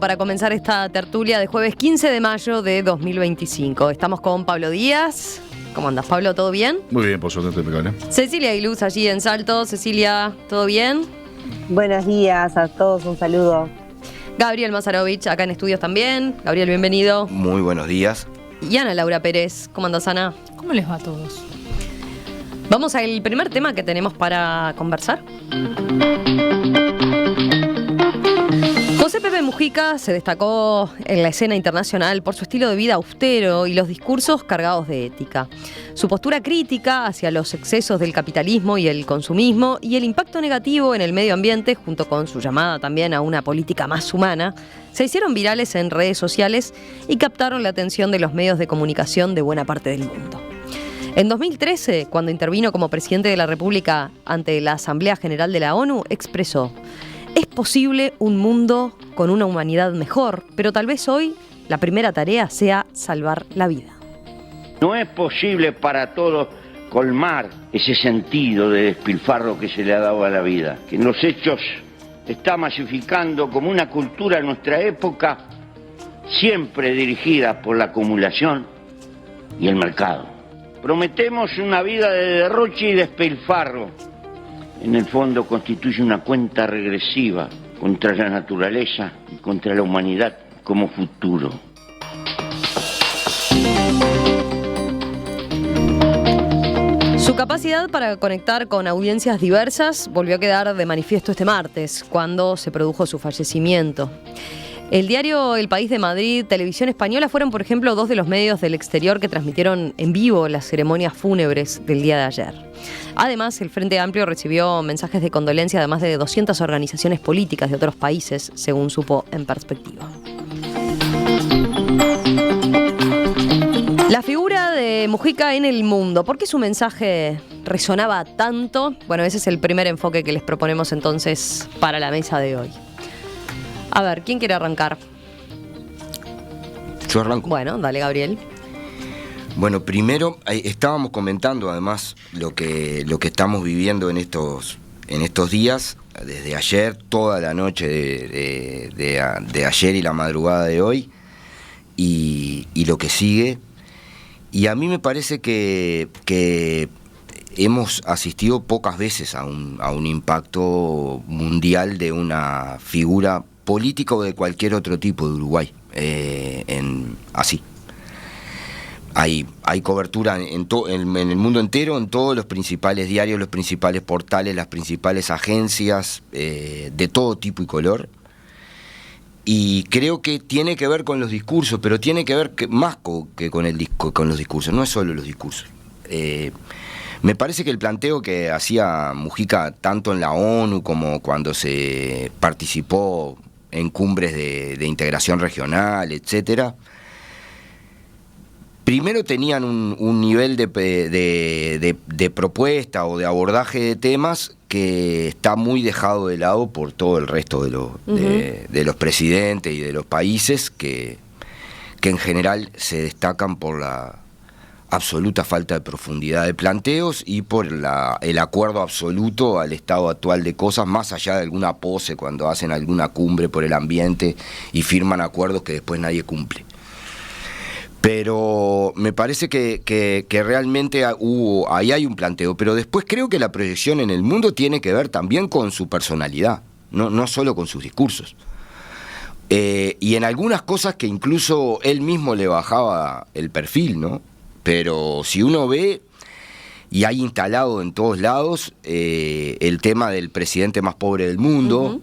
para comenzar esta tertulia de jueves 15 de mayo de 2025. Estamos con Pablo Díaz. ¿Cómo andas, Pablo? ¿Todo bien? Muy bien, por suerte impecable. Cecilia y Luz allí en Salto. Cecilia, ¿todo bien? Buenos días a todos, un saludo. Gabriel Mazarovich, acá en estudios también. Gabriel, bienvenido. Muy buenos días. Y Ana Laura Pérez. ¿Cómo andas, Ana? ¿Cómo les va a todos? Vamos al primer tema que tenemos para conversar. José Pepe Mujica se destacó en la escena internacional por su estilo de vida austero y los discursos cargados de ética. Su postura crítica hacia los excesos del capitalismo y el consumismo y el impacto negativo en el medio ambiente, junto con su llamada también a una política más humana, se hicieron virales en redes sociales y captaron la atención de los medios de comunicación de buena parte del mundo. En 2013, cuando intervino como presidente de la República ante la Asamblea General de la ONU, expresó: es posible un mundo con una humanidad mejor, pero tal vez hoy la primera tarea sea salvar la vida. No es posible para todos colmar ese sentido de despilfarro que se le ha dado a la vida, que en los hechos está masificando como una cultura en nuestra época, siempre dirigida por la acumulación y el mercado. Prometemos una vida de derroche y despilfarro. En el fondo constituye una cuenta regresiva contra la naturaleza y contra la humanidad como futuro. Su capacidad para conectar con audiencias diversas volvió a quedar de manifiesto este martes, cuando se produjo su fallecimiento. El diario El País de Madrid, Televisión Española fueron, por ejemplo, dos de los medios del exterior que transmitieron en vivo las ceremonias fúnebres del día de ayer. Además, el Frente Amplio recibió mensajes de condolencia de más de 200 organizaciones políticas de otros países, según supo En Perspectiva. La figura de Mujica en el mundo, ¿por qué su mensaje resonaba tanto? Bueno, ese es el primer enfoque que les proponemos entonces para la mesa de hoy. A ver, ¿quién quiere arrancar? Yo arranco. Bueno, dale, Gabriel. Bueno, primero estábamos comentando además lo que estamos viviendo en estos días, desde ayer, toda la noche de ayer y la madrugada de hoy, y lo que sigue. Y a mí me parece que hemos asistido pocas veces a un impacto mundial de una figura política o de cualquier otro tipo de Uruguay, así. Hay cobertura en el mundo entero, en todos los principales diarios, los principales portales, las principales agencias, de todo tipo y color. Y creo que tiene que ver con los discursos, pero tiene que ver más que con los discursos, no es solo los discursos. Me parece que el planteo que hacía Mujica, tanto en la ONU como cuando se participó en cumbres de integración regional, etcétera, primero tenían un nivel de propuesta o de abordaje de temas que está muy dejado de lado por todo el resto de los presidentes y de los países que en general se destacan por la absoluta falta de profundidad de planteos y por el acuerdo absoluto al estado actual de cosas, más allá de alguna pose cuando hacen alguna cumbre por el ambiente y firman acuerdos que después nadie cumple. Pero me parece que realmente ahí hay un planteo, pero después creo que la proyección en el mundo tiene que ver también con su personalidad, no solo con sus discursos. Y en algunas cosas que incluso él mismo le bajaba el perfil, ¿no? Pero si uno ve, y hay instalado en todos lados, el tema del presidente más pobre del mundo. Uh-huh.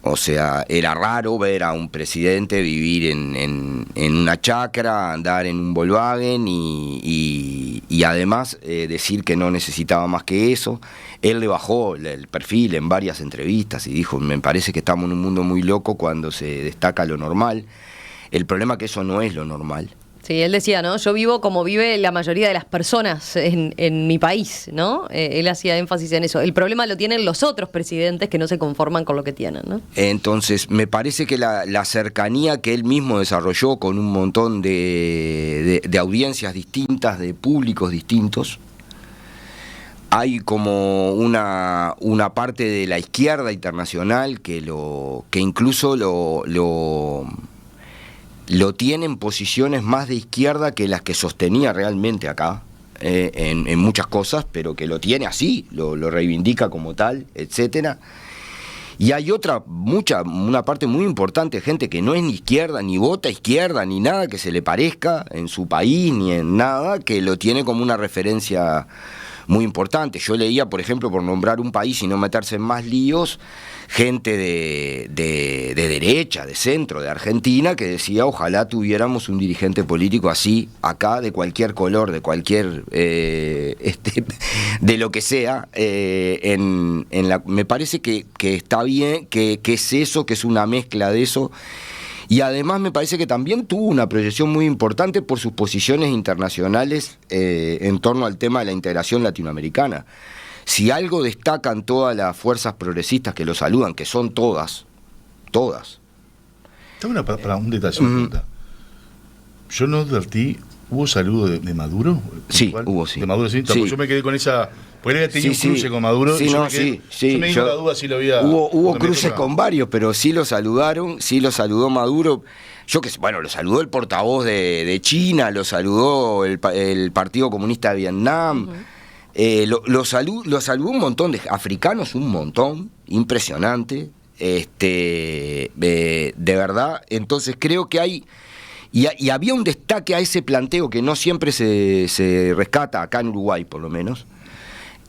O sea, era raro ver a un presidente vivir en una chacra, andar en un Volkswagen y además decir que no necesitaba más que eso. Él le bajó el perfil en varias entrevistas y dijo: me parece que estamos en un mundo muy loco cuando se destaca lo normal. El problema es que eso no es lo normal. Sí, él decía, ¿no? Yo vivo como vive la mayoría de las personas en mi país, ¿no? Él hacía énfasis en eso. El problema lo tienen los otros presidentes que no se conforman con lo que tienen, ¿no? Entonces, me parece que la cercanía que él mismo desarrolló con un montón de audiencias distintas, de públicos distintos, hay como una parte de la izquierda internacional que incluso lo tiene en posiciones más de izquierda que las que sostenía realmente acá, en muchas cosas, pero que lo tiene así, lo reivindica como tal, etcétera. Y hay una parte muy importante de gente que no es ni izquierda, ni vota izquierda, ni nada que se le parezca en su país, ni en nada, que lo tiene como una referencia muy importante. Yo leía, por ejemplo, por nombrar un país y no meterse en más líos, gente de derecha, de centro, de Argentina, que decía, ojalá tuviéramos un dirigente político así, acá, de cualquier color, de cualquier, de lo que sea. Me parece que está bien, que es eso, que es una mezcla de eso. Y además me parece que también tuvo una proyección muy importante por sus posiciones internacionales en torno al tema de la integración latinoamericana. Si algo destacan todas las fuerzas progresistas que lo saludan, que son todas. Para un detalle, una pregunta. Yo no advertí, ¿hubo saludo de Maduro? Sí, hubo, sí. De Maduro, sí. Sí. Yo me quedé con esa... Porque él tenía un cruce con Maduro. Sí, yo me dio la duda si lo había... Hubo cruces con varios, pero sí lo saludaron, sí lo saludó Maduro. Lo saludó el portavoz de China, lo saludó el Partido Comunista de Vietnam. Uh-huh. Lo saludó un montón de africanos, un montón, impresionante. De verdad, entonces creo que hay... Y había un destaque a ese planteo que no siempre se rescata, acá en Uruguay por lo menos,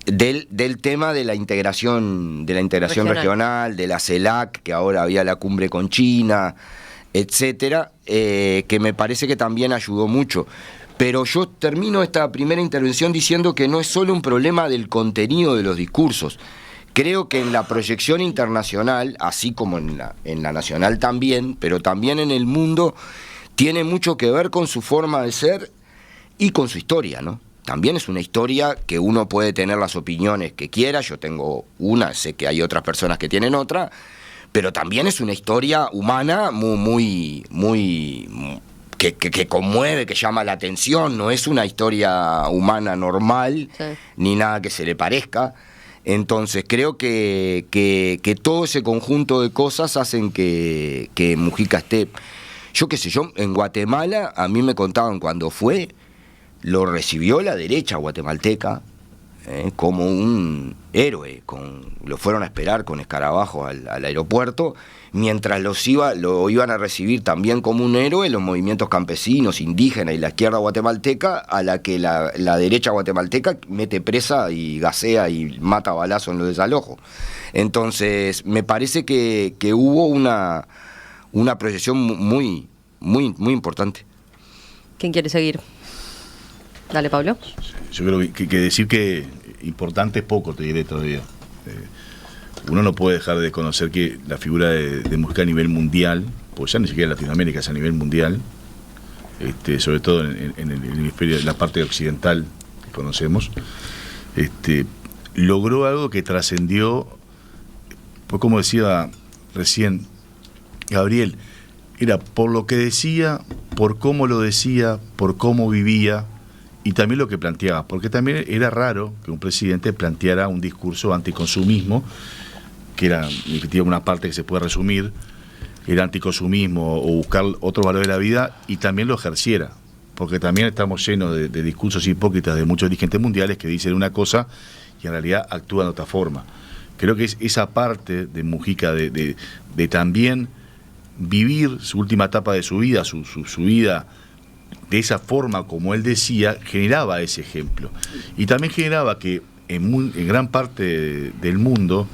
del tema de la integración regional, de la CELAC, que ahora había la cumbre con China, etcétera, que me parece que también ayudó mucho. Pero yo termino esta primera intervención diciendo que no es solo un problema del contenido de los discursos. Creo que en la proyección internacional, así como en la nacional también, pero también en el mundo, tiene mucho que ver con su forma de ser y con su historia, ¿no? También es una historia que uno puede tener las opiniones que quiera, yo tengo una, sé que hay otras personas que tienen otra, pero también es una historia humana muy que conmueve, que llama la atención, no es una historia humana normal, sí, ni nada que se le parezca. Entonces creo que todo ese conjunto de cosas hacen que Mujica esté... Yo qué sé, en Guatemala, a mí me contaban cuando fue, lo recibió la derecha guatemalteca como un héroe, lo fueron a esperar con escarabajos al aeropuerto, mientras lo iban a recibir también como un héroe los movimientos campesinos, indígenas y la izquierda guatemalteca, a la que la derecha guatemalteca mete presa y gasea y mata a balazo en los desalojos. Entonces, me parece que hubo una proyección muy importante. ¿Quién quiere seguir? Dale, Pablo. Yo creo que decir que importante es poco, te diré todavía. Uno no puede dejar de conocer que la figura de Mujica a nivel mundial, pues ya ni siquiera en Latinoamérica, es a nivel mundial, sobre todo en el hemisferio, en la parte occidental que conocemos, logró algo que trascendió, pues como decía recién Gabriel, era por lo que decía, por cómo lo decía, por cómo vivía y también lo que planteaba, porque también era raro que un presidente planteara un discurso anticonsumismo, que era efectivamente una parte que se puede resumir, era anticonsumismo o buscar otro valor de la vida, y también lo ejerciera, porque también estamos llenos de discursos hipócritas de muchos dirigentes mundiales que dicen una cosa y en realidad actúan de otra forma. Creo que es esa parte de Mujica de también vivir su última etapa de su vida, su vida de esa forma como él decía, generaba ese ejemplo. Y también generaba que en gran parte del mundo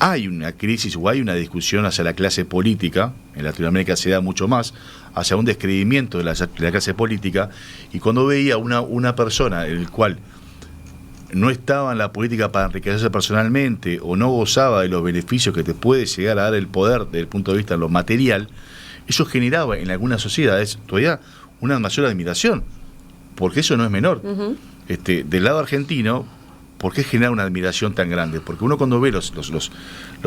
hay una crisis o hay una discusión hacia la clase política, en Latinoamérica se da mucho más, hacia un descreimiento de la clase política, y cuando veía una persona en el cual no estaba en la política para enriquecerse personalmente o no gozaba de los beneficios que te puede llegar a dar el poder desde el punto de vista de lo material, eso generaba en algunas sociedades todavía una mayor admiración, porque eso no es menor. Uh-huh. Del lado argentino, ¿por qué genera una admiración tan grande? Porque uno cuando ve los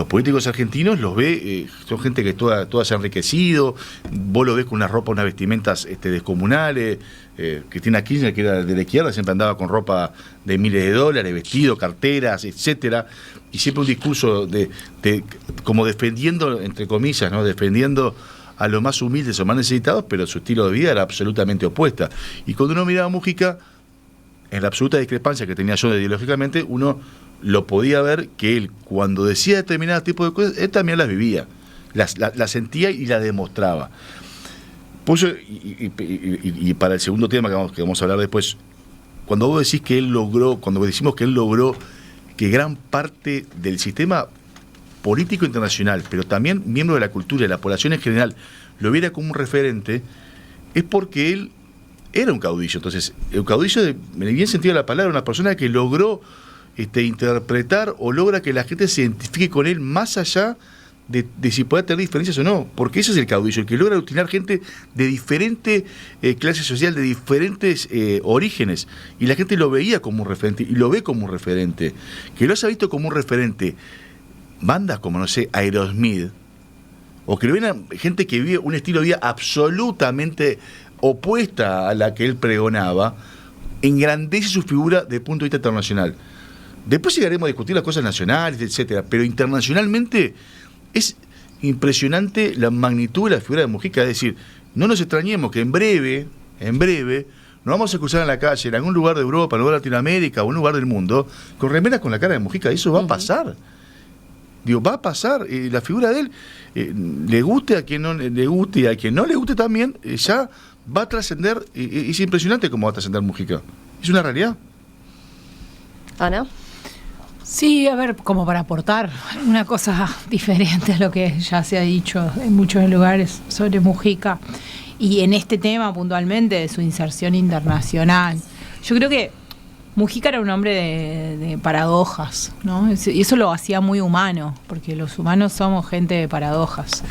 políticos argentinos, los ve, son gente que todas se ha enriquecido, vos lo ves con unas vestimentas descomunales. Cristina Kirchner, que era de la izquierda, siempre andaba con ropa de miles de dólares, vestido, carteras, etcétera, y siempre un discurso como defendiendo, entre comillas, ¿no? Defendiendo a los más humildes o más necesitados, pero su estilo de vida era absolutamente opuesta. Y cuando uno miraba a Mujica, en la absoluta discrepancia que tenía yo ideológicamente, uno lo podía ver que él, cuando decía determinados tipos de cosas, él también las vivía, las sentía y las demostraba. Por eso, y para el segundo tema que vamos a hablar después, cuando vos decís que él logró, cuando decimos que él logró que gran parte del sistema político internacional, pero también miembro de la cultura y la población en general, lo viera como un referente, es porque él era un caudillo. Entonces, un caudillo, en el bien sentido de la palabra, una persona que logró interpretar o logra que la gente se identifique con él más allá de si puede tener diferencias o no, porque ese es el caudillo, el que logra aglutinar gente de diferente clase social, de diferentes orígenes, y la gente lo veía como un referente, y lo ve como un referente. Que lo haya visto como un referente bandas como, no sé, Aerosmith, o que lo ven gente que vive un estilo de vida absolutamente opuesta a la que él pregonaba, engrandece su figura desde el punto de vista internacional. Después llegaremos a discutir las cosas nacionales, etcétera, pero internacionalmente es impresionante la magnitud de la figura de Mujica. Es decir, no nos extrañemos que en breve nos vamos a cruzar en la calle, en algún lugar de Europa, en algún lugar de Latinoamérica o en un lugar del mundo, con remeras con la cara de Mujica. Eso va a pasar. Digo, va a pasar. La figura de él, le guste a quien no le guste y a quien no le guste también, ya va a trascender. Es impresionante cómo va a trascender Mujica. Es una realidad. Ana. Sí, a ver, como para aportar una cosa diferente a lo que ya se ha dicho en muchos lugares sobre Mujica y en este tema puntualmente de su inserción internacional. Yo creo que Mujica era un hombre de paradojas, ¿no? Y eso lo hacía muy humano, porque los humanos somos gente de paradojas.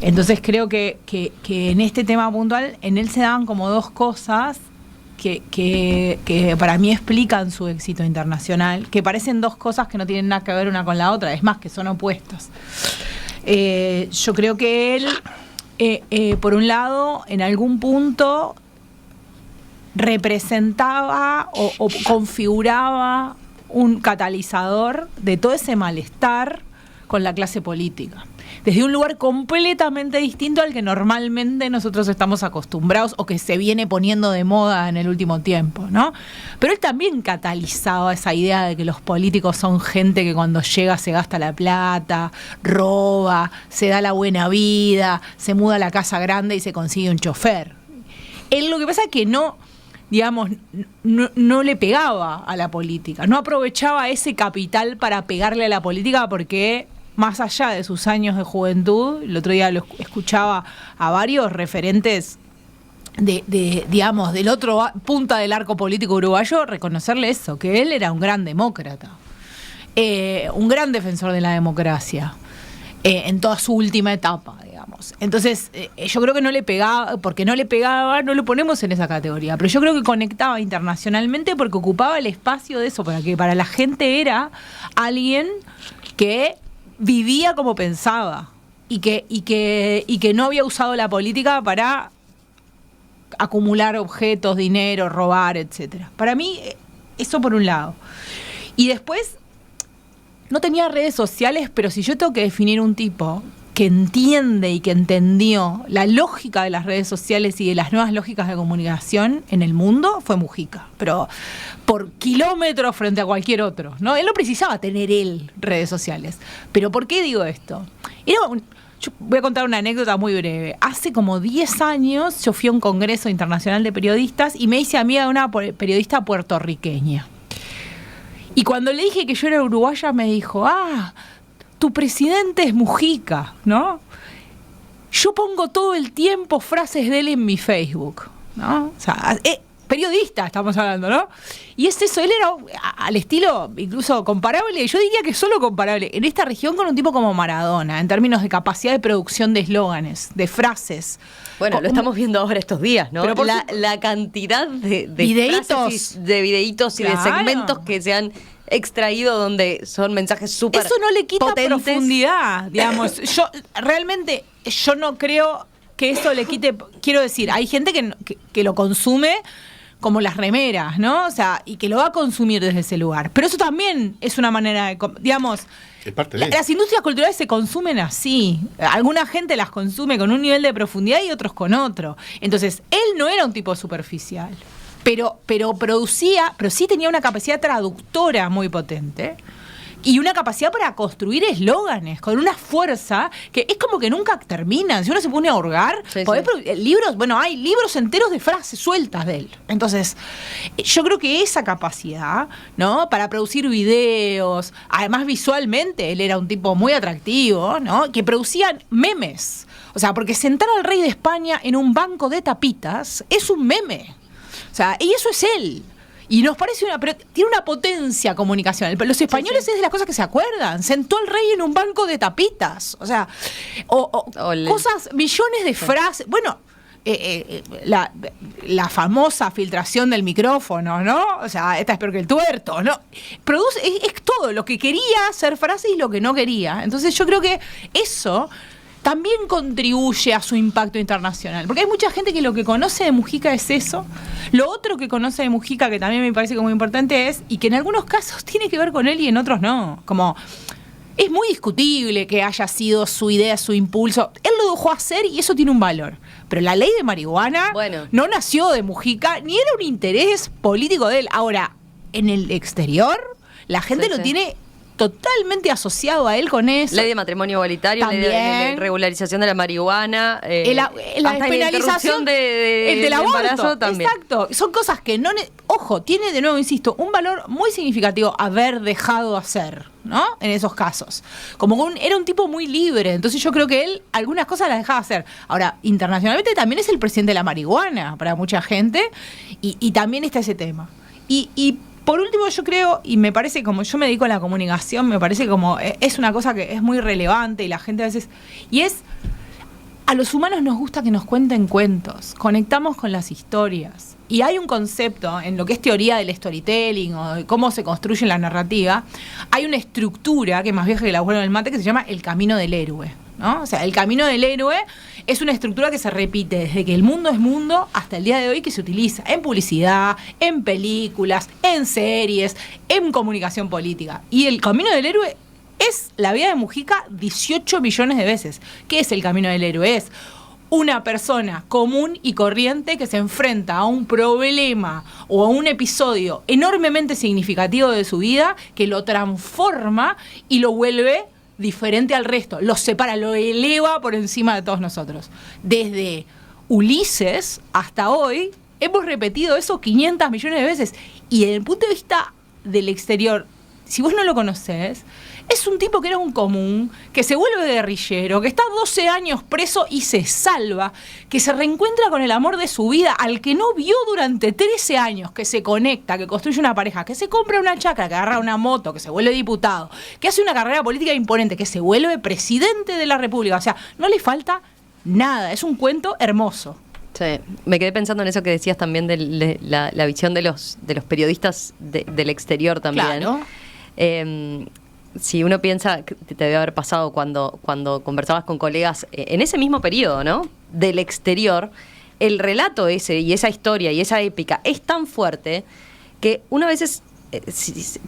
Entonces creo que en este tema puntual, en él se daban como dos cosas que para mí explican su éxito internacional, que parecen dos cosas que no tienen nada que ver una con la otra, es más, que son opuestas. Yo creo que él, por un lado, en algún punto representaba o configuraba un catalizador de todo ese malestar con la clase política, desde un lugar completamente distinto al que normalmente nosotros estamos acostumbrados o que se viene poniendo de moda en el último tiempo, ¿no? Pero él también catalizaba esa idea de que los políticos son gente que cuando llega se gasta la plata, roba, se da la buena vida, se muda a la casa grande y se consigue un chofer. Él lo que pasa es que no le pegaba a la política, no aprovechaba ese capital para pegarle a la política porque, más allá de sus años de juventud, el otro día lo escuchaba a varios referentes del otro punta del arco político uruguayo, reconocerle eso, que él era un gran demócrata, un gran defensor de la democracia, en toda su última etapa, digamos. Entonces, yo creo que no le pegaba, porque no le pegaba, no lo ponemos en esa categoría, pero yo creo que conectaba internacionalmente porque ocupaba el espacio de eso, para la gente era alguien que vivía como pensaba y que no había usado la política para acumular objetos, dinero, robar, etcétera. Para mí, eso por un lado. Y después, no tenía redes sociales, pero si yo tengo que definir un tipo que entiende y que entendió la lógica de las redes sociales y de las nuevas lógicas de comunicación en el mundo, fue Mujica. Pero por kilómetros frente a cualquier otro, ¿no? Él no precisaba tener redes sociales. ¿Pero por qué digo esto? Yo voy a contar una anécdota muy breve. Hace como 10 años yo fui a un congreso internacional de periodistas y me hice amiga de una periodista puertorriqueña. Y cuando le dije que yo era uruguaya, me dijo, tu presidente es Mujica, ¿no? Yo pongo todo el tiempo frases de él en mi Facebook, ¿no? O sea, periodista estamos hablando, ¿no? Y es eso, él era al estilo incluso comparable, yo diría que solo comparable, en esta región con un tipo como Maradona, en términos de capacidad de producción de eslóganes, de frases. Bueno, lo estamos viendo ahora estos días, ¿no? Pero la cantidad de videitos frases y de videitos y de segmentos que se han extraído donde son mensajes súper Eso no le quita potentes. profundidad, digamos. Yo no creo que eso le quite. Quiero decir, hay gente que lo consume como las remeras, ¿no? O sea, y que lo va a consumir desde ese lugar. Pero eso también es una manera de, digamos, Es parte de las industrias culturales se consumen así. Alguna gente las consume con un nivel de profundidad y otros con otro. Entonces, él no era un tipo superficial, pero producía, pero sí tenía una capacidad traductora muy potente. Y una capacidad para construir eslóganes con una fuerza que es como que nunca terminan. Si uno se pone a hurgar, Sí, libros, bueno, hay libros enteros de frases sueltas de él. Entonces, yo creo que esa capacidad, ¿no? Para producir videos, además visualmente, él era un tipo muy atractivo, ¿no? Que producían memes. O sea, porque sentar al rey de España en un banco de tapitas es un meme. O sea, y eso es él. Y nos parece pero tiene una potencia comunicacional. Los españoles es de las cosas que se acuerdan. Sentó al rey en un banco de tapitas. O sea, cosas, millones de frases. Bueno, la famosa filtración del micrófono, ¿no? O sea, esta es peor que el tuerto, ¿no? Produce, es todo lo que quería hacer frases y lo que no quería. Entonces yo creo que eso también contribuye a su impacto internacional. Porque hay mucha gente que lo que conoce de Mujica es eso. Lo otro que conoce de Mujica, que también me parece como importante, es, y que en algunos casos tiene que ver con él y en otros no. Como, es muy discutible que haya sido su idea, su impulso. Él lo dejó hacer y eso tiene un valor. Pero la ley de marihuana no nació de Mujica, ni era un interés político de él. Ahora, en el exterior, la gente lo tiene totalmente asociado a él con eso. Ley de matrimonio igualitario, también, ley de regularización de la marihuana, la despenalización del aborto también. Exacto, son cosas que no ojo, tiene de nuevo, insisto, un valor muy significativo haber dejado hacer, ¿no? En esos casos. Como era un tipo muy libre, entonces yo creo que él algunas cosas las dejaba hacer. Ahora, internacionalmente también es el presidente de la marihuana para mucha gente y también está ese tema. Y por último, yo creo, y me parece, como yo me dedico a la comunicación, me parece como es una cosa que es muy relevante y la gente a veces, y es, a los humanos nos gusta que nos cuenten cuentos, conectamos con las historias. Y hay un concepto en lo que es teoría del storytelling o de cómo se construye la narrativa, hay una estructura que es más vieja que la abuela del mate que se llama el camino del héroe, ¿no? O sea, el camino del héroe es una estructura que se repite desde que el mundo es mundo hasta el día de hoy, que se utiliza en publicidad, en películas, en series, en comunicación política. Y el camino del héroe es la vida de Mujica 18 millones de veces. ¿Qué es el camino del héroe? Es una persona común y corriente que se enfrenta a un problema o a un episodio enormemente significativo de su vida que lo transforma y lo vuelve diferente al resto, lo separa, lo eleva por encima de todos nosotros. Desde Ulises hasta hoy hemos repetido eso 500 millones de veces. Y desde el punto de vista del exterior, si vos no lo conocés, es un tipo que era un común, que se vuelve guerrillero, que está 12 años preso y se salva, que se reencuentra con el amor de su vida, al que no vio durante 13 años, que se conecta, que construye una pareja, que se compra una chacra, que agarra una moto, que se vuelve diputado, que hace una carrera política imponente, que se vuelve presidente de la República. O sea, no le falta nada, es un cuento hermoso. Sí, me quedé pensando en eso que decías también de la visión de los periodistas del exterior también. Claro. Si uno piensa, que te debe haber pasado cuando conversabas con colegas en ese mismo periodo, ¿no? Del exterior, el relato ese y esa historia y esa épica es tan fuerte que una vez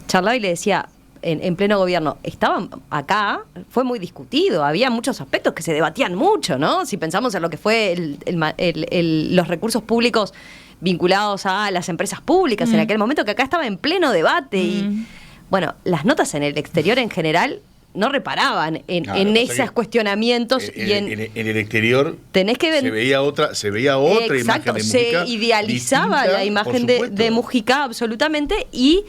charlaba y le decía, en pleno gobierno, estaban acá, fue muy discutido, había muchos aspectos que se debatían mucho, ¿no? Si pensamos en lo que fue los recursos públicos vinculados a las empresas públicas en aquel momento, que acá estaba en pleno debate y... Bueno, las notas en el exterior en general no reparaban en esos cuestionamientos. En el exterior tenés que se veía otra exacto, imagen de Mujica. Se idealizaba distinta, la imagen de Mujica absolutamente y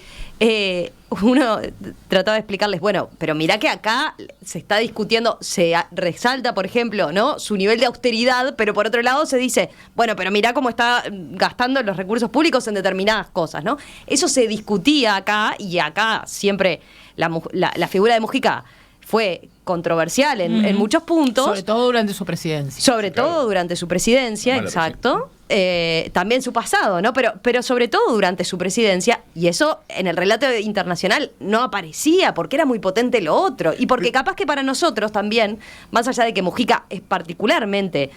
uno trataba de explicarles, bueno, pero mirá que acá se está discutiendo, se resalta, por ejemplo, ¿no? Su nivel de austeridad, pero por otro lado se dice, bueno, pero mirá cómo está gastando los recursos públicos en determinadas cosas, ¿no? Eso se discutía acá y acá siempre la figura de Mujica fue controversial en muchos puntos. Sobre todo durante su presidencia. Sobre todo durante su presidencia, exacto. También su pasado, ¿no? Pero sobre todo durante su presidencia, y eso en el relato internacional no aparecía, porque era muy potente lo otro, y porque capaz que para nosotros también, más allá de que Mujica es particularmente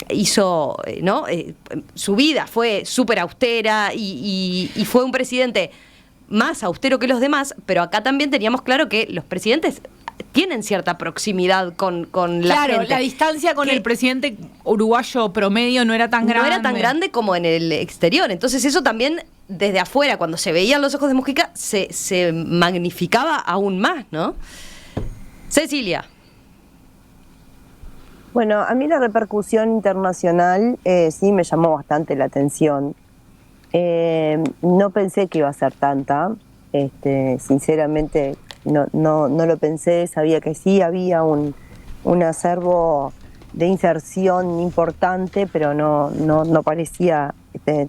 hizo, ¿no? Su vida fue súper austera y fue un presidente más austero que los demás, pero acá también teníamos claro que los presidentes tienen cierta proximidad con la gente. Claro, la distancia con el presidente uruguayo promedio no era tan grande. No era tan grande como en el exterior. Entonces eso también, desde afuera, cuando se veían los ojos de Mujica, se magnificaba aún más, ¿no? Cecilia. Bueno, a mí la repercusión internacional sí me llamó bastante la atención. No pensé que iba a ser tanta. Sinceramente no lo pensé. Sabía que sí había un acervo de inserción importante, pero no parecía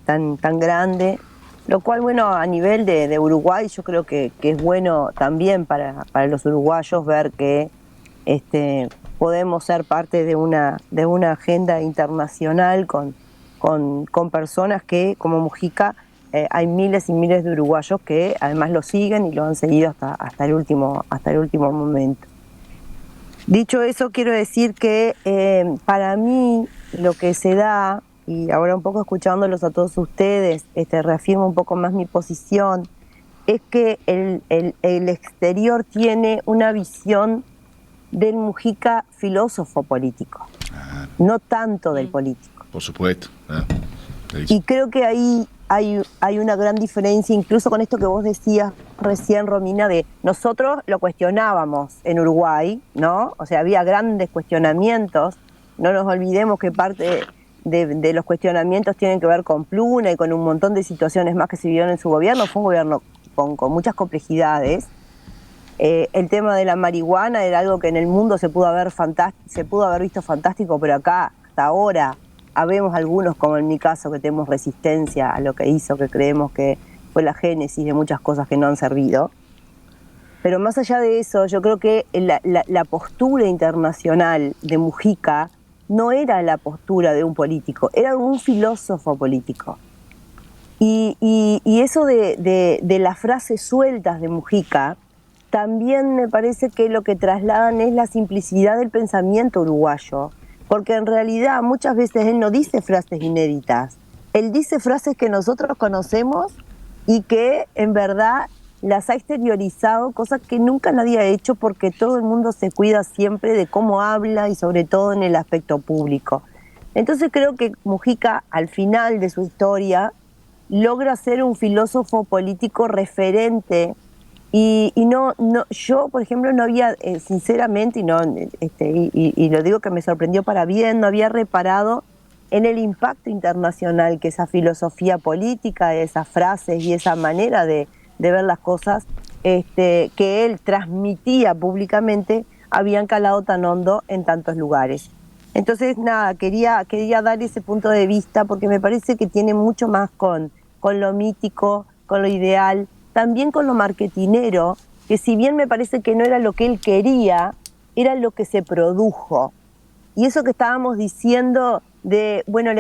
tan grande. Lo cual, bueno, a nivel de Uruguay, yo creo que es bueno también para los uruguayos ver que podemos ser parte de una agenda internacional con personas que, como Mujica, hay miles y miles de uruguayos que además lo siguen y lo han seguido hasta el último momento. Dicho eso, quiero decir que para mí lo que se da, y ahora un poco escuchándolos a todos ustedes, reafirmo un poco más mi posición, es que el exterior tiene una visión del Mujica filósofo político, no tanto del político. Por supuesto. Y creo que ahí hay una gran diferencia, incluso con esto que vos decías recién, Romina, de nosotros lo cuestionábamos en Uruguay, ¿no? O sea, había grandes cuestionamientos. No nos olvidemos que parte de los cuestionamientos tienen que ver con Pluna y con un montón de situaciones más que se vivieron en su gobierno. Fue un gobierno con muchas complejidades. El tema de la marihuana era algo que en el mundo se pudo haber visto fantástico, pero acá, hasta ahora, habemos algunos, como en mi caso, que tenemos resistencia a lo que hizo, que creemos que fue la génesis de muchas cosas que no han servido. Pero más allá de eso, yo creo que la postura internacional de Mujica no era la postura de un político, era un filósofo político. Y eso de las frases sueltas de Mujica, también me parece que lo que trasladan es la simplicidad del pensamiento uruguayo, porque en realidad muchas veces él no dice frases inéditas, él dice frases que nosotros conocemos y que en verdad las ha exteriorizado, cosas que nunca nadie ha hecho, porque todo el mundo se cuida siempre de cómo habla y sobre todo en el aspecto público. Entonces creo que Mujica, al final de su historia, logra ser un filósofo político referente. Y yo, por ejemplo, no había, sinceramente, y lo digo que me sorprendió para bien, no había reparado en el impacto internacional que esa filosofía política, esas frases y esa manera de ver las cosas que él transmitía públicamente habían calado tan hondo en tantos lugares. Entonces, nada, quería dar ese punto de vista porque me parece que tiene mucho más con lo mítico, con lo ideal, también con lo marketinero, que si bien me parece que no era lo que él quería, era lo que se produjo. Y eso que estábamos diciendo de, bueno,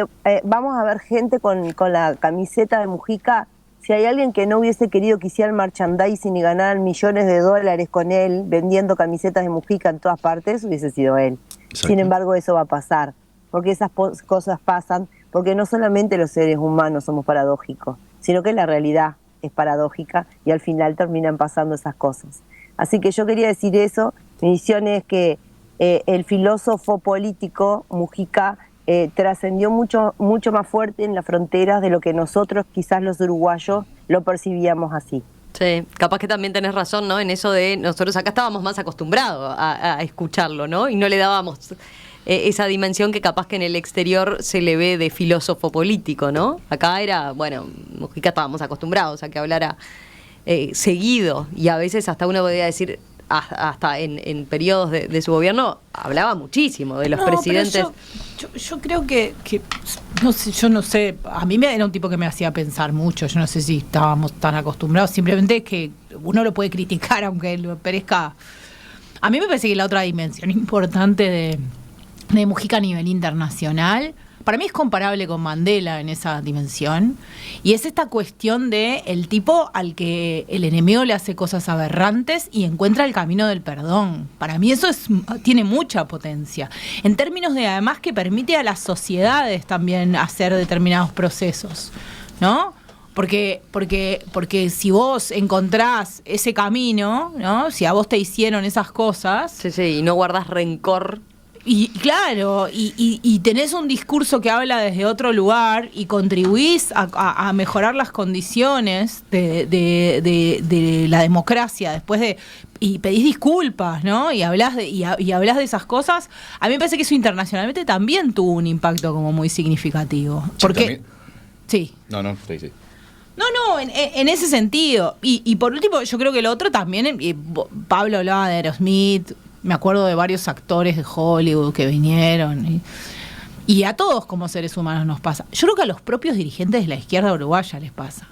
vamos a ver gente con la camiseta de Mujica, si hay alguien que no hubiese querido que hiciera el merchandising y ganaran millones de dólares con él, vendiendo camisetas de Mujica en todas partes, hubiese sido él. Exacto. Sin embargo, eso va a pasar, porque esas cosas pasan, porque no solamente los seres humanos somos paradójicos, sino que la realidad es paradójica y al final terminan pasando esas cosas. Así que yo quería decir eso. Mi visión es que el filósofo político Mujica trascendió mucho más fuerte en las fronteras de lo que nosotros, quizás los uruguayos, lo percibíamos así. Sí, capaz que también tenés razón, ¿no? En eso de nosotros acá estábamos más acostumbrados a escucharlo, ¿no? Y no le dábamos esa dimensión que capaz que en el exterior se le ve de filósofo político, ¿no? Acá era, bueno, Mujica estábamos acostumbrados a que hablara seguido, y a veces hasta uno podría decir, hasta en periodos de su gobierno, hablaba muchísimo de los presidentes. Yo creo que no sé, yo no sé, a mí era un tipo que me hacía pensar mucho, yo no sé si estábamos tan acostumbrados, simplemente es que uno lo puede criticar aunque le parezca A mí me parece que la otra dimensión importante de Mujica a nivel internacional, para mí es comparable con Mandela en esa dimensión, y es esta cuestión de el tipo al que el enemigo le hace cosas aberrantes y encuentra el camino del perdón. Para mí eso tiene mucha potencia, en términos de además que permite a las sociedades también hacer determinados procesos, ¿no? Porque si vos encontrás ese camino, ¿no? Si a vos te hicieron esas cosas... Sí, y no guardás rencor... Y claro, y tenés un discurso que habla desde otro lugar y contribuís a mejorar las condiciones de la democracia después y pedís disculpas, ¿no? Y hablás de esas cosas. A mí me parece que eso internacionalmente también tuvo un impacto como muy significativo. Porque sí. No, sí. No, en ese sentido. Y por último, yo creo que lo otro también, Pablo hablaba de Aerosmith. Me acuerdo de varios actores de Hollywood que vinieron. Y a todos como seres humanos nos pasa. Yo creo que a los propios dirigentes de la izquierda uruguaya les pasa.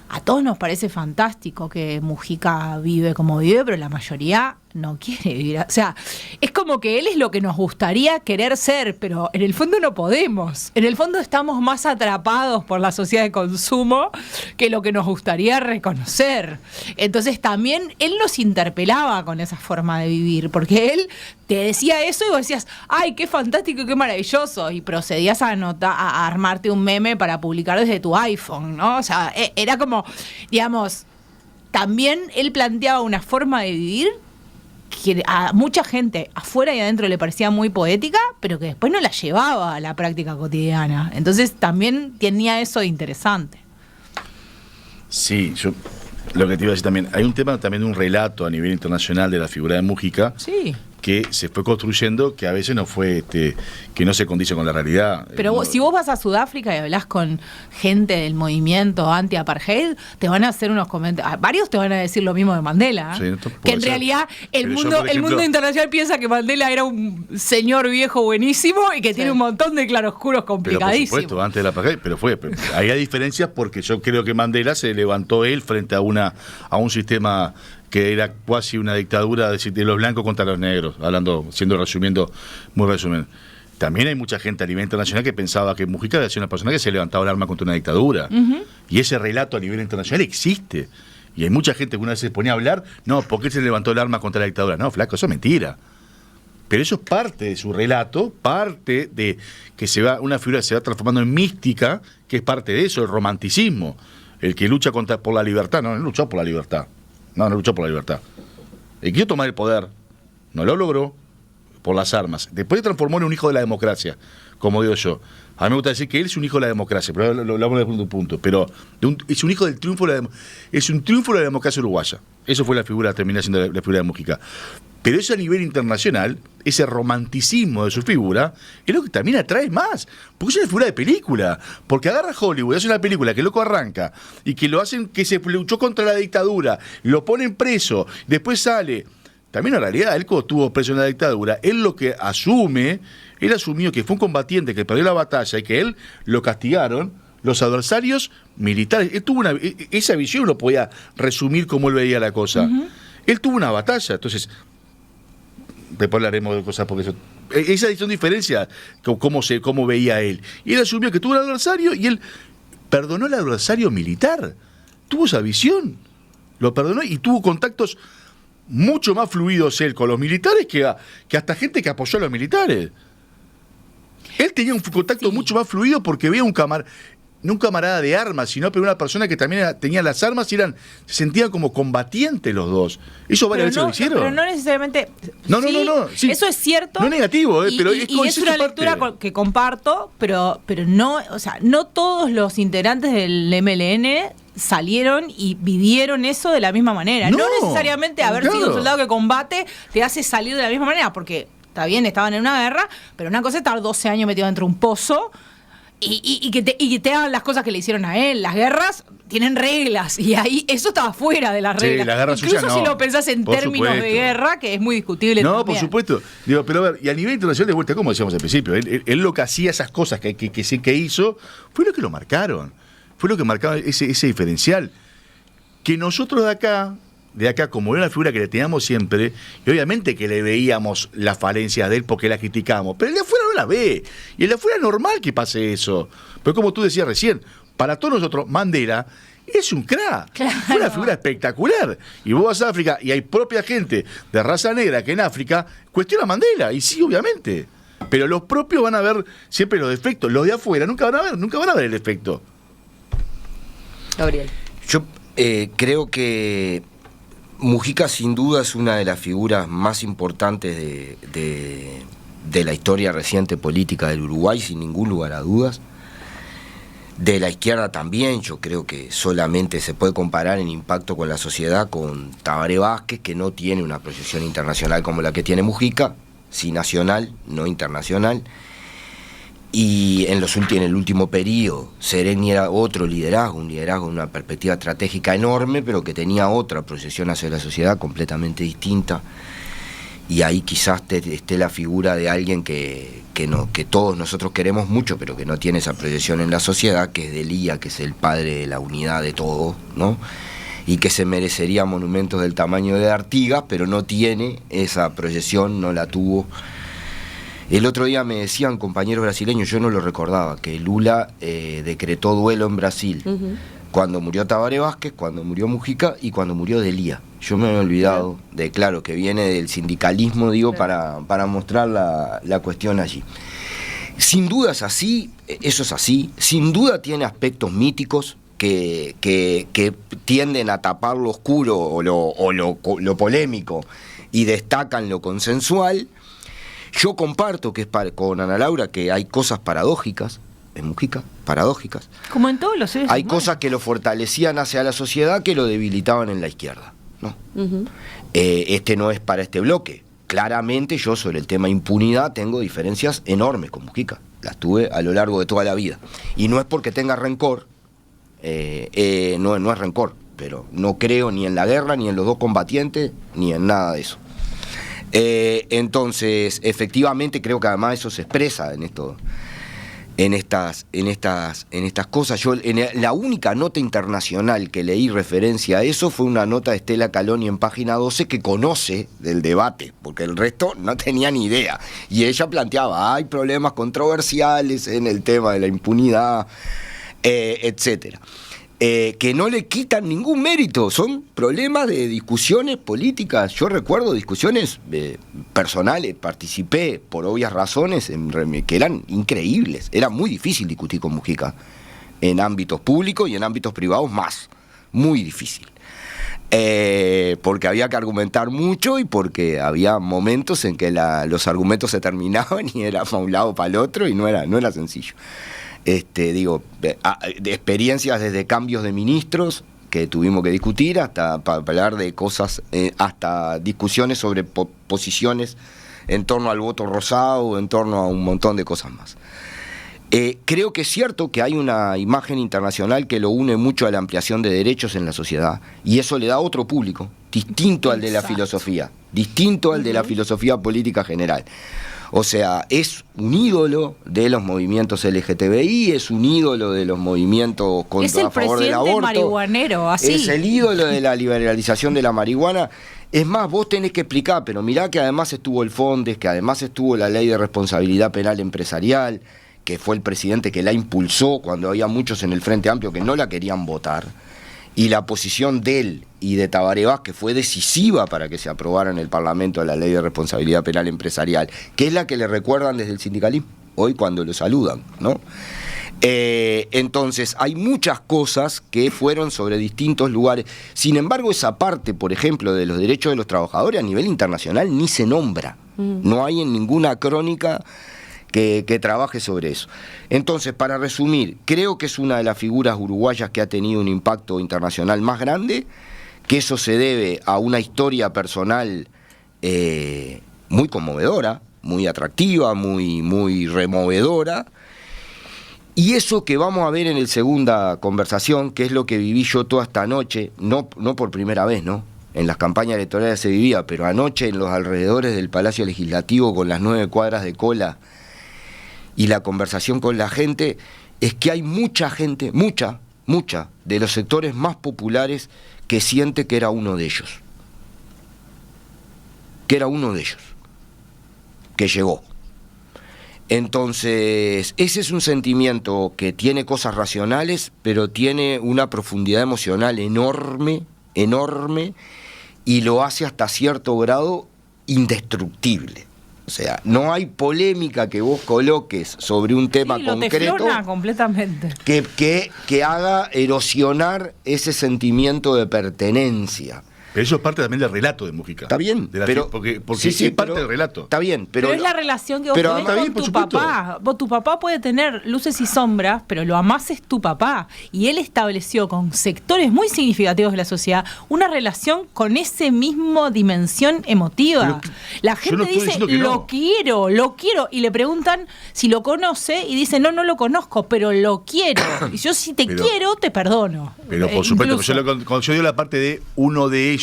A todos nos parece fantástico que Mujica vive como vive, pero la mayoría no quiere vivir. O sea, es como que él es lo que nos gustaría querer ser, pero en el fondo no podemos. En el fondo estamos más atrapados por la sociedad de consumo que lo que nos gustaría reconocer. Entonces también él nos interpelaba con esa forma de vivir, porque él te decía eso y vos decías, ¡ay, qué fantástico, qué maravilloso! Y procedías a armarte un meme para publicar desde tu iPhone, ¿no? O sea, era como, digamos, también él planteaba una forma de vivir que a mucha gente afuera y adentro le parecía muy poética, pero que después no la llevaba a la práctica cotidiana. Entonces también tenía eso de interesante. Sí, yo lo que te iba a decir también, hay un tema también de un relato a nivel internacional de la figura de Mujica. Sí. Que se fue construyendo, que a veces no fue, que no se condice con la realidad. Pero si vos vas a Sudáfrica y hablas con gente del movimiento anti-apartheid, te van a hacer unos comentarios, varios te van a decir lo mismo de Mandela, sí, que en realidad el mundo internacional piensa que Mandela era un señor viejo buenísimo y que tiene un montón de claroscuros complicadísimos. Pero por supuesto, antes de la apartheid, pero había diferencias porque yo creo que Mandela se levantó él frente a un sistema que era casi una dictadura de los blancos contra los negros, muy resumiendo. También hay mucha gente a nivel internacional que pensaba que Mujica era una persona que se levantaba el arma contra una dictadura. Uh-huh. Y ese relato a nivel internacional existe. Y hay mucha gente que una vez se ponía a hablar, no, ¿por qué se levantó el arma contra la dictadura? No, flaco, eso es mentira. Pero eso es parte de su relato, parte de que una figura se va transformando en mística, que es parte de eso, el romanticismo. El que lucha por la libertad, no luchó por la libertad. No luchó por la libertad. El quiso tomar el poder, no lo logró por las armas. Después se transformó en un hijo de la democracia, como digo yo. A mí me gusta decir que él es un hijo de la democracia, pero lo hablamos de un punto. Pero es un hijo del triunfo es un triunfo de la democracia uruguaya. Eso fue termina siendo la figura de Mujica. Pero eso a nivel internacional, ese romanticismo de su figura, es lo que también atrae más. Porque es una figura de película. Porque agarra Hollywood, hace una película que loco arranca, y que lo hacen que se luchó contra la dictadura, lo ponen preso, después sale. También en realidad, él cuando estuvo preso en la dictadura, él lo que él asumió que fue un combatiente que perdió la batalla y que él lo castigaron los adversarios militares. Él tuvo esa visión, lo podía resumir como él veía la cosa. Uh-huh. Él tuvo una batalla, entonces... Después hablaremos de cosas porque esa es una diferencia cómo veía él. Y él asumió que tuvo un adversario y él perdonó al adversario militar. Tuvo esa visión. Lo perdonó y tuvo contactos mucho más fluidos él con los militares que hasta gente que apoyó a los militares. Él tenía un contacto mucho más fluido porque veía no un camarada de armas, sino una persona que también tenía las armas y se sentían como combatientes los dos. Eso varias veces lo hicieron. Pero no necesariamente... No. Sí, eso es cierto. No es negativo, pero es una lectura que comparto, pero no, o sea, no todos los integrantes del MLN salieron y vivieron eso de la misma manera. No necesariamente haber sido un soldado que combate te hace salir de la misma manera, porque está bien, estaban en una guerra, pero una cosa es estar 12 años metido dentro de un pozo y que te hagan las cosas que le hicieron a él. Las guerras tienen reglas y ahí eso estaba fuera de las reglas. Sí, la guerra incluso suya, si lo pensás en términos de guerra, que es muy discutible. No, también. por supuesto. Digo, pero a ver, y a nivel internacional, de vuelta, como decíamos al principio, él lo que hacía, esas cosas que hizo, fue lo que lo marcaron. Fue lo que marcaba ese diferencial. Que nosotros de acá, de acá, como era una figura que le teníamos siempre, y obviamente que le veíamos las falencias de él porque la criticamos, pero el de afuera no la ve, y el de afuera es normal que pase eso. Pero como tú decías recién, para todos nosotros, Mandela es un crack, fue una figura espectacular. Y vos vas a África y hay propia gente de raza negra que en África cuestiona a Mandela, y sí, obviamente. Pero los propios van a ver siempre los defectos, los de afuera nunca van a ver el defecto. Gabriel. Yo creo que Mujica sin duda es una de las figuras más importantes de la historia reciente política del Uruguay, sin ningún lugar a dudas. De la izquierda también, yo creo que solamente se puede comparar en impacto con la sociedad con Tabaré Vázquez, que no tiene una proyección internacional como la que tiene Mujica, sí nacional, no internacional. Y en el último periodo, Sereni era otro liderazgo, un liderazgo de una perspectiva estratégica enorme, pero que tenía otra proyección hacia la sociedad completamente distinta. Y ahí quizás esté la figura de alguien que todos nosotros queremos mucho, pero que no tiene esa proyección en la sociedad, que es Delía, que es el padre de la unidad de todo, ¿no? Y que se merecería monumentos del tamaño de Artigas, pero no tiene esa proyección, no la tuvo. El otro día me decían compañeros brasileños, yo no lo recordaba, que Lula decretó duelo en Brasil. Cuando murió Tabaré Vázquez, cuando murió Mujica y cuando murió Delía. Yo me había olvidado de, claro, que viene del sindicalismo, digo, para mostrar la cuestión allí. Sin duda es así, eso es así. Sin duda tiene aspectos míticos que tienden a tapar lo oscuro o lo polémico y destacan lo consensual. Yo comparto que con Ana Laura que hay cosas paradójicas en Mujica, paradójicas. Como en todos los seres Hay humanos. cosas que lo fortalecían hacia la sociedad que lo debilitaban en la izquierda, ¿no? Este no es para este bloque. Claramente yo sobre el tema impunidad tengo diferencias enormes con Mujica. Las tuve a lo largo de toda la vida. Y no es porque tenga rencor, no es rencor, pero no creo ni en la guerra, ni en los dos combatientes, ni en nada de eso. Entonces, efectivamente creo que además eso se expresa en estas cosas. Yo la única nota internacional que leí referencia a eso fue una nota de Estela Caloni en página 12 que conoce del debate, porque el resto no tenía ni idea. Y ella planteaba, hay problemas controversiales en el tema de la impunidad, etcétera. Que no le quitan ningún mérito, son problemas de discusiones políticas. Yo recuerdo discusiones personales, participé por obvias razones que eran increíbles. Era muy difícil discutir con Mujica en ámbitos públicos y en ámbitos privados más, muy difícil. Porque había que argumentar mucho y porque había momentos en que los argumentos se terminaban y era para un lado para el otro y no era sencillo. De experiencias desde cambios de ministros que tuvimos que discutir hasta para hablar de cosas, hasta discusiones sobre posiciones en torno al voto rosado, en torno a un montón de cosas más. Creo que es cierto que hay una imagen internacional que lo une mucho a la ampliación de derechos en la sociedad y eso le da otro público, distinto al de la filosofía, distinto al de la filosofía política general. O sea, es un ídolo de los movimientos LGTBI, es un ídolo de los movimientos a favor del aborto. Es el marihuanero, así. Es el ídolo de la liberalización de la marihuana. Es más, vos tenés que explicar, pero mirá que además estuvo el Fondes, que además estuvo la Ley de Responsabilidad Penal Empresarial, que fue el presidente que la impulsó cuando había muchos en el Frente Amplio que no la querían votar. Y la posición de él y de Tabaré Vázquez fue decisiva para que se aprobara en el Parlamento la Ley de Responsabilidad Penal Empresarial, que es la que le recuerdan desde el sindicalismo, hoy cuando lo saludan, ¿no? Entonces, hay muchas cosas que fueron sobre distintos lugares. Sin embargo, esa parte, por ejemplo, de los derechos de los trabajadores a nivel internacional ni se nombra. No hay en ninguna crónica que trabaje sobre eso. Entonces, para resumir, creo que es una de las figuras uruguayas que ha tenido un impacto internacional más grande, que eso se debe a una historia personal muy conmovedora, muy atractiva, muy removedora, y eso que vamos a ver en la segunda conversación, que es lo que viví yo toda esta noche, no por primera vez, ¿no? En las campañas electorales se vivía, pero anoche en los alrededores del Palacio Legislativo con las 9 cuadras de cola y la conversación con la gente, es que hay mucha gente, mucha de los sectores más populares que siente que era uno de ellos. Que era uno de ellos. Que llegó. Entonces, ese es un sentimiento que tiene cosas racionales, pero tiene una profundidad emocional enorme, enorme, y lo hace hasta cierto grado indestructible. O sea, no hay polémica que vos coloques sobre un tema concreto completamente. Que haga erosionar ese sentimiento de pertenencia. Pero eso es parte también del relato de Mujica. Está bien, pero porque sí, es parte del relato. Está bien, pero es la relación que vos tenés con tu papá. Tu papá puede tener luces y sombras, pero lo amás es tu papá. Y él estableció con sectores muy significativos de la sociedad una relación con ese mismo dimensión emotiva. La gente dice, lo quiero. Y le preguntan si lo conoce y dice, no lo conozco, pero lo quiero. Y yo si te quiero, te perdono. Pero por supuesto, cuando yo digo la parte de uno de ellos,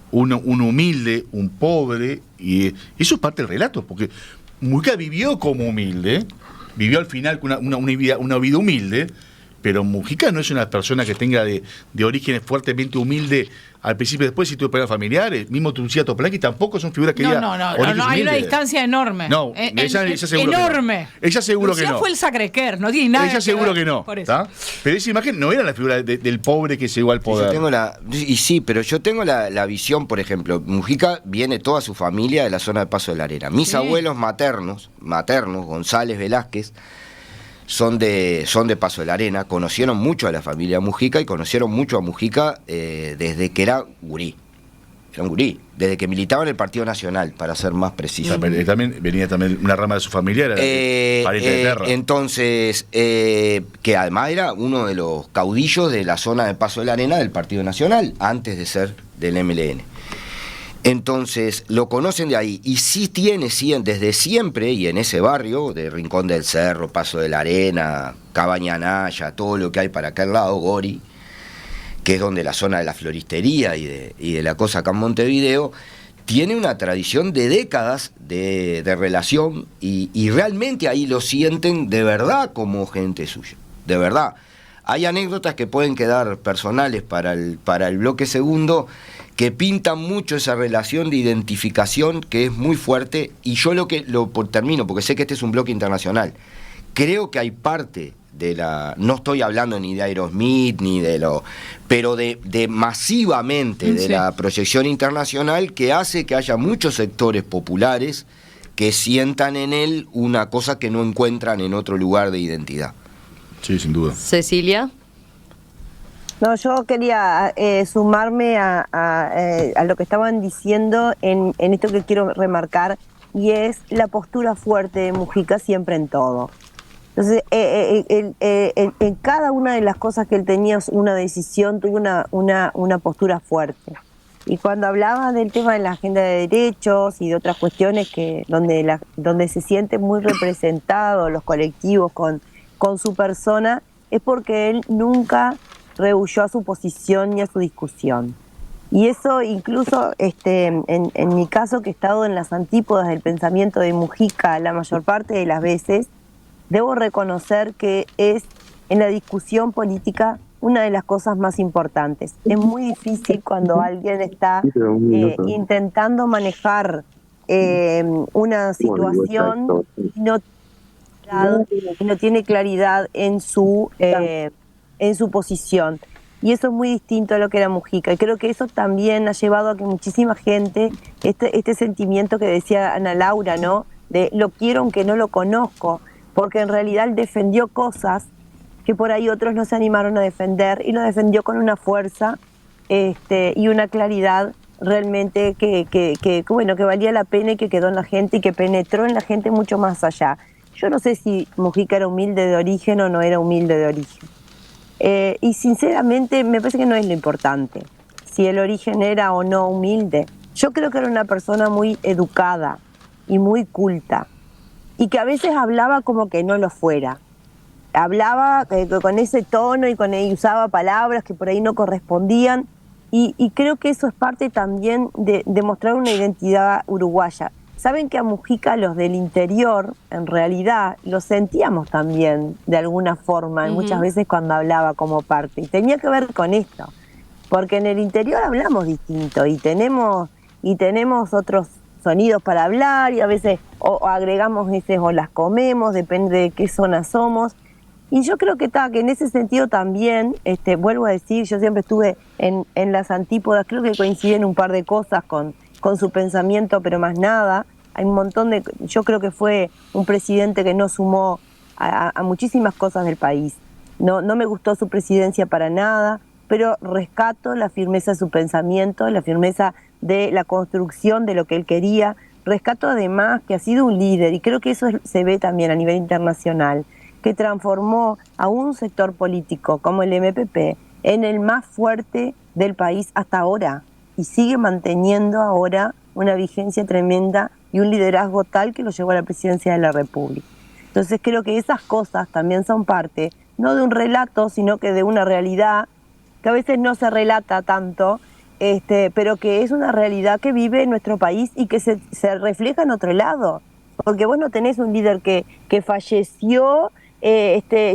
un humilde, un pobre, y eso es parte del relato, porque Mujica vivió como humilde, vivió al final una vida humilde, pero Mujica no es una persona que tenga de orígenes fuertemente humilde al principio. Después, si tuvo problemas familiares, mismo Lucía Topolaki tampoco son figuras que no, hay una distancia enorme. No, ella seguro enorme. Que no. Ella seguro Lucía que no. Fue el Sacré-Cœur, no tiene nada. Ella seguro que no. Pero esa imagen no era la figura del pobre que llegó al poder. Pero yo tengo la visión, por ejemplo, Mujica viene toda su familia de la zona de Paso de la Arena. Mis abuelos maternos, González, Velázquez, son de Paso de la Arena, conocieron mucho a la familia Mujica y conocieron mucho a Mujica desde que era un gurí, desde que militaba en el Partido Nacional, para ser más preciso. También venía una rama de su familia, era pariente de Terra. Entonces, que además era uno de los caudillos de la zona de Paso de la Arena del Partido Nacional, antes de ser del MLN. Entonces, lo conocen de ahí, y sí tiene desde siempre, y en ese barrio, de Rincón del Cerro, Paso de la Arena, Cabaña Naya, todo lo que hay para aquel lado, Gori, que es donde la zona de la floristería y de la cosa acá en Montevideo, tiene una tradición de décadas de relación, y realmente ahí lo sienten de verdad como gente suya, de verdad. Hay anécdotas que pueden quedar personales para el bloque segundo, que pintan mucho esa relación de identificación que es muy fuerte, y yo termino, porque sé que este es un bloque internacional, creo que hay parte no estoy hablando ni de Aerosmith, pero de masivamente de la proyección internacional, que hace que haya muchos sectores populares que sientan en él una cosa que no encuentran en otro lugar de identidad. Sí, sin duda. Cecilia. No, yo quería sumarme a lo que estaban diciendo en esto que quiero remarcar, y es la postura fuerte de Mujica siempre en todo. Entonces, en cada una de las cosas que él tenía una decisión, tuvo una postura fuerte. Y cuando hablaba del tema de la agenda de derechos y de otras cuestiones donde se siente muy representado los colectivos con su persona, es porque él nunca rehuyó a su posición ni a su discusión. Y eso incluso en mi caso, que he estado en las antípodas del pensamiento de Mujica la mayor parte de las veces, debo reconocer que es en la discusión política una de las cosas más importantes. Es muy difícil cuando alguien está intentando manejar una situación y no tiene claridad en su posición. Y eso es muy distinto a lo que era Mujica. Y creo que eso también ha llevado a que muchísima gente, este sentimiento que decía Ana Laura, ¿no? De lo quiero aunque no lo conozco, porque en realidad él defendió cosas que por ahí otros no se animaron a defender, y lo defendió con una fuerza y una claridad realmente que valía la pena y que quedó en la gente y que penetró en la gente mucho más allá. Yo no sé si Mujica era humilde de origen o no era humilde de origen. Y sinceramente me parece que no es lo importante, si el origen era o no humilde. Yo creo que era una persona muy educada y muy culta, y que a veces hablaba como que no lo fuera. Hablaba con ese tono y usaba palabras que por ahí no correspondían, y creo que eso es parte también de mostrar una identidad uruguaya. Saben que a Mujica los del interior, en realidad, lo sentíamos también de alguna forma, muchas veces cuando hablaba como parte, y tenía que ver con esto. porque en el interior hablamos distinto y tenemos otros sonidos para hablar y a veces o agregamos heces o las comemos, depende de qué zona somos. Y yo creo que en ese sentido también, vuelvo a decir, yo siempre estuve en las antípodas, creo que coinciden un par de cosas con su pensamiento, pero más nada. Hay un montón yo creo que fue un presidente que no sumó a muchísimas cosas del país. No me gustó su presidencia para nada, pero rescato la firmeza de su pensamiento, la firmeza de la construcción de lo que él quería. Rescato además que ha sido un líder, y creo que eso se ve también a nivel internacional, que transformó a un sector político como el MPP en el más fuerte del país hasta ahora, y sigue manteniendo ahora una vigencia tremenda y un liderazgo tal que lo llevó a la presidencia de la República. Entonces creo que esas cosas también son parte, no de un relato, sino que de una realidad que a veces no se relata tanto, pero que es una realidad que vive en nuestro país y que se refleja en otro lado. Porque vos no tenés un líder que falleció y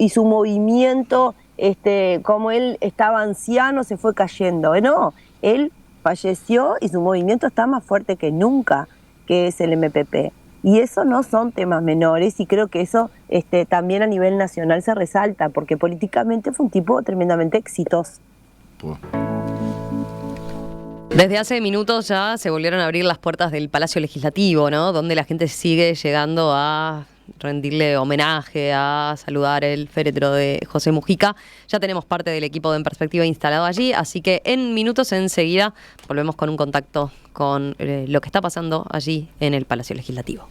su movimiento, como él estaba anciano, se fue cayendo. No, él falleció y su movimiento está más fuerte que nunca, que es el MPP. Y eso no son temas menores, y creo que eso también a nivel nacional se resalta, porque políticamente fue un tipo tremendamente exitoso. Desde hace minutos ya se volvieron a abrir las puertas del Palacio Legislativo, ¿no? Donde la gente sigue llegando a rendirle homenaje, a saludar el féretro de José Mujica. Ya tenemos parte del equipo de En Perspectiva instalado allí, así que en minutos enseguida volvemos con un contacto con lo que está pasando allí en el Palacio Legislativo.